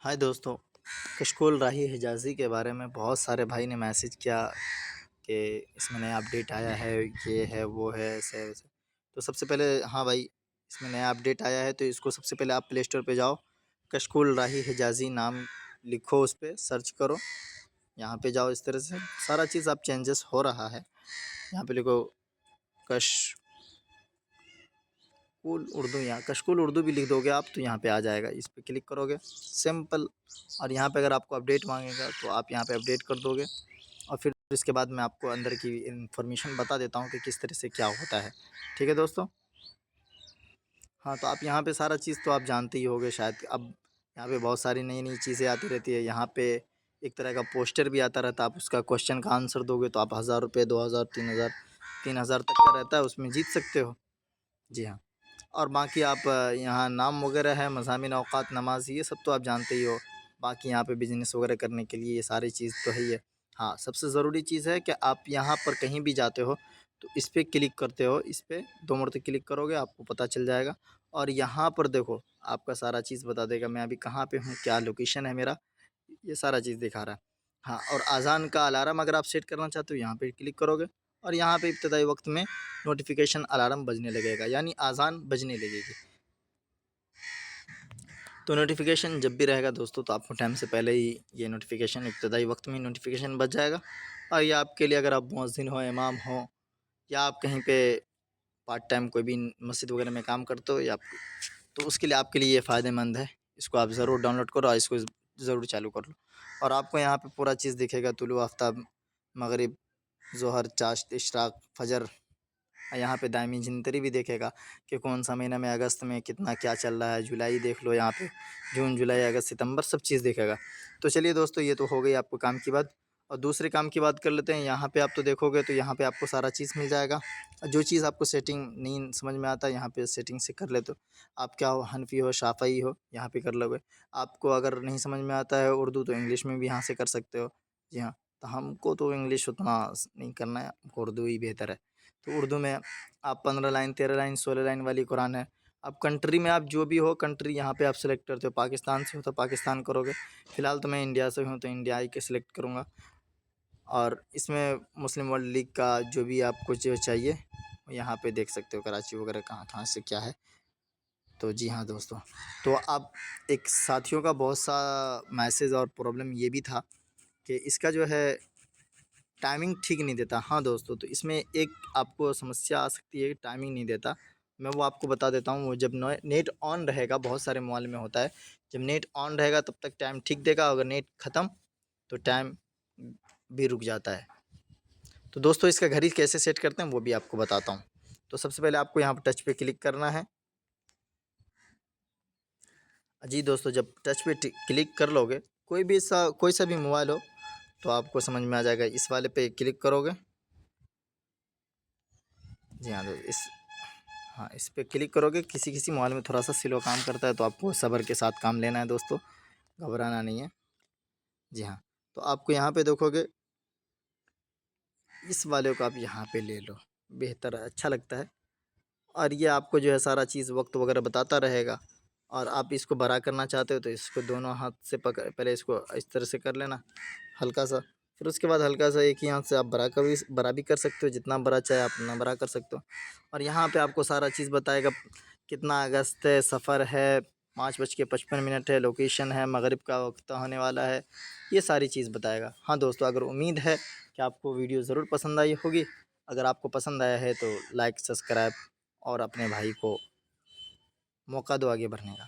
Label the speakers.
Speaker 1: हाय दोस्तों, कशकोल राही हिजाज़ी के बारे में बहुत सारे भाई ने मैसेज किया कि इसमें नया अपडेट आया है, ये है, वो है, ऐसे है वैसे। तो सबसे पहले हाँ भाई, इसमें नया अपडेट आया है तो इसको सबसे पहले आप प्ले स्टोर पे जाओ, कशकोल राही हिजाज़ी नाम लिखो, उस पर सर्च करो, यहाँ पे जाओ। इस तरह से सारा चीज़ आप चेंजेस हो रहा है। यहाँ पे लिखो कशकोल उर्दू, यहाँ कशकोल उर्दू भी लिख दोगे आप तो यहाँ पे आ जाएगा। इस पर क्लिक करोगे, सिंपल। और यहाँ पे अगर आपको अपडेट मांगेगा तो आप यहाँ पे अपडेट कर दोगे। और फिर इसके बाद मैं आपको अंदर की इन्फॉर्मेशन बता देता हूँ कि किस तरह से क्या होता है। ठीक है दोस्तों। हाँ, तो आप यहाँ पे सारा चीज़ तो आप जानते ही होंगे शायद। अब यहाँ पे बहुत सारी नई नई चीज़ें आती रहती है। यहाँ पे एक तरह का पोस्टर भी आता रहता है, आप उसका क्वेश्चन का आंसर दोगे तो आप 1000 रुपये, 2000, 3000 तक का रहता है, उसमें जीत सकते हो। जी हाँ। और बाकी आप यहाँ नाम वगैरह है, मज़ामिन औक़ात, नमाज, ये सब तो आप जानते ही हो। बाकी यहाँ पे बिज़नेस वगैरह करने के लिए ये सारी चीज़ तो है ही है। हाँ, सबसे ज़रूरी चीज़ है कि आप यहाँ पर कहीं भी जाते हो तो इस पे क्लिक करते हो, इस पे 2 मरतबा क्लिक करोगे, आपको पता चल जाएगा। और यहाँ पर देखो, आपका सारा चीज़ बता देगा, मैं अभी कहाँ पे हूँ, क्या लोकेशन है मेरा, ये सारा चीज़ दिखा रहा है। हाँ, और अज़ान का अलार्म अगर आप सेट करना चाहते हो, यहाँ पे क्लिक करोगे और यहाँ पे इब्तिदाई वक्त में नोटिफिकेशन अलार्म बजने लगेगा, यानी अज़ान बजने लगेगी। तो नोटिफिकेशन जब भी रहेगा दोस्तों, तो आपको टाइम से पहले ही ये नोटिफिकेशन, इब्तिदाई वक्त में नोटिफिकेशन बज जाएगा। और ये आपके लिए, अगर आप मुअज़्ज़िन हो, इमाम हो, या आप कहीं पे पार्ट टाइम कोई भी मस्जिद वगैरह में काम करते हो, या आप, तो उसके लिए आपके लिए ये फ़ायदेमंद है। इसको आप ज़रूर डाउनलोड करो और इसको ज़रूर चालू कर लो। और आपको यहाँ पे पूरा चीज़ दिखेगा, तुलु आफ्ताब, मगरिब, ज़ोहर, चाश्त, इशराक, फजर। यहाँ पे दायमी ज़िंदरी भी देखेगा कि कौन सा महीना में, अगस्त में कितना क्या चल रहा है। जुलाई देख लो, यहाँ पे जून, जुलाई, अगस्त, सितंबर, सब चीज़ दिखेगा। तो चलिए दोस्तों, ये तो हो गई आपको काम की बात। और दूसरे काम की बात कर लेते हैं। यहाँ पे आप तो देखोगे तो यहाँ पे आपको सारा चीज़ मिल जाएगा। जो चीज़ आपको सेटिंग नहीं समझ में आता, यहाँ पे सेटिंग से कर लेते हो। आप क्या हो, हनफी हो, शाफ़ई हो, यहाँ पे कर लोगे। आपको अगर नहीं समझ में आता है उर्दू, तो इंग्लिश में भी यहाँ से कर सकते हो। जी हाँ, तो हमको तो इंग्लिश उतना नहीं करना है, हमको उर्दू ही बेहतर है। तो उर्दू में आप 15 लाइन, 13 लाइन, 16 लाइन वाली कुरान है। अब कंट्री में आप जो भी हो, कंट्री यहाँ पे आप सेलेक्ट करते हो। पाकिस्तान से हो तो पाकिस्तान करोगे। फ़िलहाल तो मैं इंडिया से हूँ तो इंडिया ही के सिलेक्ट करूँगा। और इसमें मुस्लिम वर्ल्ड लीग का जो भी आपको जो चाहिए यहाँ पे देख सकते हो, कराची वगैरह कहाँ कहाँ से क्या है। तो जी हाँ दोस्तों, तो आप, एक साथियों का बहुत सा मैसेज और प्रॉब्लम ये भी था कि इसका जो है टाइमिंग ठीक नहीं देता। हाँ दोस्तों, तो इसमें एक आपको समस्या आ सकती है कि टाइमिंग नहीं देता। मैं वो आपको बता देता हूँ। वो जब नेट ऑन रहेगा, बहुत सारे मोबाइल में होता है, जब नेट ऑन रहेगा तब तक टाइम ठीक देगा, अगर नेट ख़त्म तो टाइम भी रुक जाता है। तो दोस्तों, इसका घड़ी कैसे सेट करते हैं वो भी आपको बताता हूँ। तो सबसे पहले आपको यहाँ पर टच पे क्लिक करना है। जी दोस्तों, जब टच पे क्लिक कर लोगे, कोई सा भी मोबाइल हो तो आपको समझ में आ जाएगा। इस वाले पे क्लिक करोगे। जी हाँ, तो हाँ, इस पे क्लिक करोगे। किसी किसी मोबाइल में थोड़ा सा स्लो काम करता है, तो आपको सब्र के साथ काम लेना है दोस्तों, घबराना नहीं है। जी हाँ, तो आपको यहाँ पे देखोगे, इस वाले को आप यहाँ पे ले लो, बेहतर है, अच्छा लगता है। और ये आपको जो है सारा चीज़ वक्त वगैरह बताता रहेगा। और आप इसको बड़ा करना चाहते हो तो इसको दोनों हाथ से पकड़, पहले इसको इस तरह से कर लेना हल्का सा। फिर उसके बाद हल्का सा एक ही हाथ से आप बड़ा भी कर सकते हो, जितना बड़ा चाहे आप उतना बड़ा कर सकते हो। और यहाँ पे आपको सारा चीज़ बताएगा, कितना अगस्त है, सफ़र है, 5:55 है, लोकेशन है, मगरिब का वक्त होने वाला है, ये सारी चीज़ बताएगा। हाँ दोस्तों, अगर उम्मीद है कि आपको वीडियो ज़रूर पसंद आई होगी। अगर आपको पसंद आया है तो लाइक, सब्सक्राइब और अपने भाई को मौका दो आगे बढ़ने का।